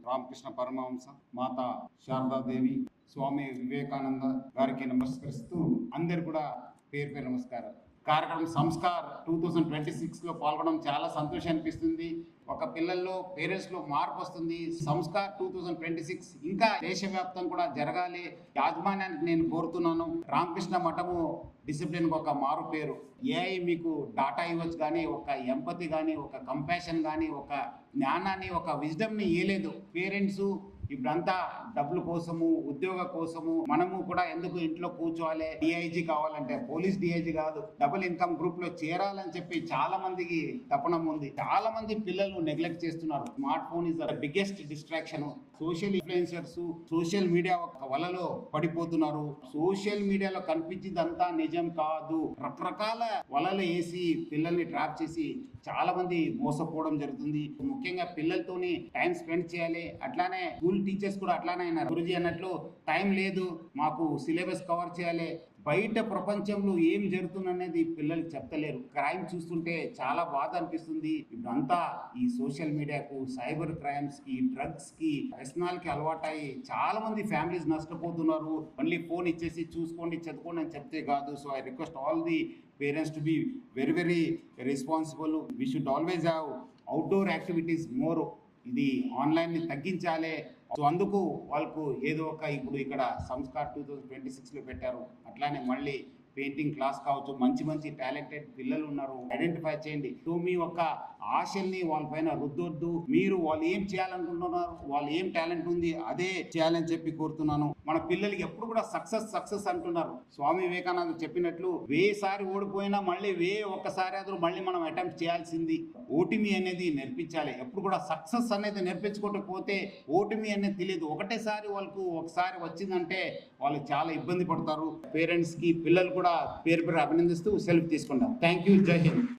రామకృష్ణ పరమహంస, మాత శారదాదేవి, స్వామి వివేకానంద గారికి నమస్కరిస్తూ అందరు కూడా పేరు పేరు నమస్కారం. కార్యక్రమం సంస్కార్ 2026లో పాల్గొనడం చాలా సంతోషం అనిపిస్తుంది. ఒక పిల్లల్లో పేరెంట్స్లో మార్పు వస్తుంది. సంస్కార్ 2026 ఇంకా దేశవ్యాప్తం కూడా జరగాలి. యాజమాన్యానికి నేను కోరుతున్నాను. రామకృష్ణ మఠము డిసిప్లిన్ ఒక మారు పేరు. ఏఐ మీకు డాటా ఇవ్వచ్చు, కానీ ఒక ఎంపతి కానీ, ఒక కంపాషన్ కానీ, ఒక జ్ఞానాన్ని, ఒక విజ్డమ్ని ఇవ్వలేదు. పేరెంట్స్ ఇప్పుడంతా డబ్బుల కోసము, ఉద్యోగ కోసము, మనము కూడా ఎందుకు ఇంట్లో కూర్చోవాలి, డిఐజీ కావాలంటే పోలీస్ డిఐజీ కాదు, డబుల్ ఇన్కమ్ గ్రూప్ లో చేరాలని చెప్పి చాలా మందికి తపనం ఉంది. చాలా మంది పిల్లలు నెగ్లెక్ట్ చేస్తున్నారు. Smart phone is the biggest distraction. Social influencers social media ఒక వలలో పడిపోతున్నారు. సోషల్ మీడియాలో కనిపించిందంతా నిజం కాదు. రకరకాల వలలు వేసి పిల్లల్ని ట్రాప్ చేసి చాలా మంది మోసపోవడం జరుగుతుంది. ముఖ్యంగా పిల్లలతోని టైం స్పెండ్ చేయాలి. అట్లానే స్కూల్ టీచర్స్ కూడా అట్లానే అయినారు. గురుజీ అన్నట్లు టైం లేదు, మాకు సిలబస్ కవర్ చేయాలి. బయట ప్రపంచంలో ఏం జరుగుతుందనేది పిల్లలకి చెప్తలేరు. క్రైమ్ చూస్తుంటే చాలా బాధ అనిపిస్తుంది. ఇప్పుడంతా ఈ సోషల్ మీడియాకు, సైబర్ క్రైమ్స్ కి, డ్రగ్స్ కి, వ్యసనాలకి అలవాటయి చాలా మంది ఫ్యామిలీస్ నష్టపోతున్నారు. మళ్ళీ ఫోన్ ఇచ్చేసి చూసుకోండి, చదువుకోండి అని చెప్తే కాదు. So I request all the parents to be very responsible. We should always have outdoor activities more. ఇది ఆన్లైన్ని తగ్గించాలి. సో అందుకు వాళ్ళకు ఏదో ఒక ఇప్పుడు ఇక్కడ సంస్కార్ 2026లో పెట్టారు. అట్లానే మళ్ళీ పెయింటింగ్ క్లాస్ కావచ్చు. మంచి టాలెంటెడ్ పిల్లలు ఉన్నారు, ఐడెంటిఫై చేయండి. సో మీ యొక్క ఆశల్ని వాళ్ళపైన రుద్దొద్దు. మీరు వాళ్ళు ఏం చేయాలనుకుంటున్నారు, వాళ్ళు ఏం టాలెంట్ ఉంది అదే చేయాలని చెప్పి కోరుతున్నాను. మన పిల్లలకి ఎప్పుడు కూడా సక్సెస్ అంటున్నారు. స్వామి వివేకానంద చెప్పినట్లు వేసారి ఓడిపోయినా మళ్ళీ ఒక్కసారి అదో మళ్ళీ మనం అటెంప్ట్ చేయాల్సింది. ఓటమి అనేది నేర్పించాలి. ఎప్పుడు కూడా సక్సెస్ అనేది నేర్పించుకోకపోతే ఓటమి అనేది తెలియదు. ఒకటేసారి వాళ్ళకు ఒకసారి వచ్చిందంటే వాళ్ళు చాలా ఇబ్బంది పడతారు. పేరెంట్స్ కి పిల్లలు కూడా పేరు అభినందిస్తూ సెలవు తీసుకుంటాం. Thank you. జై హింద్.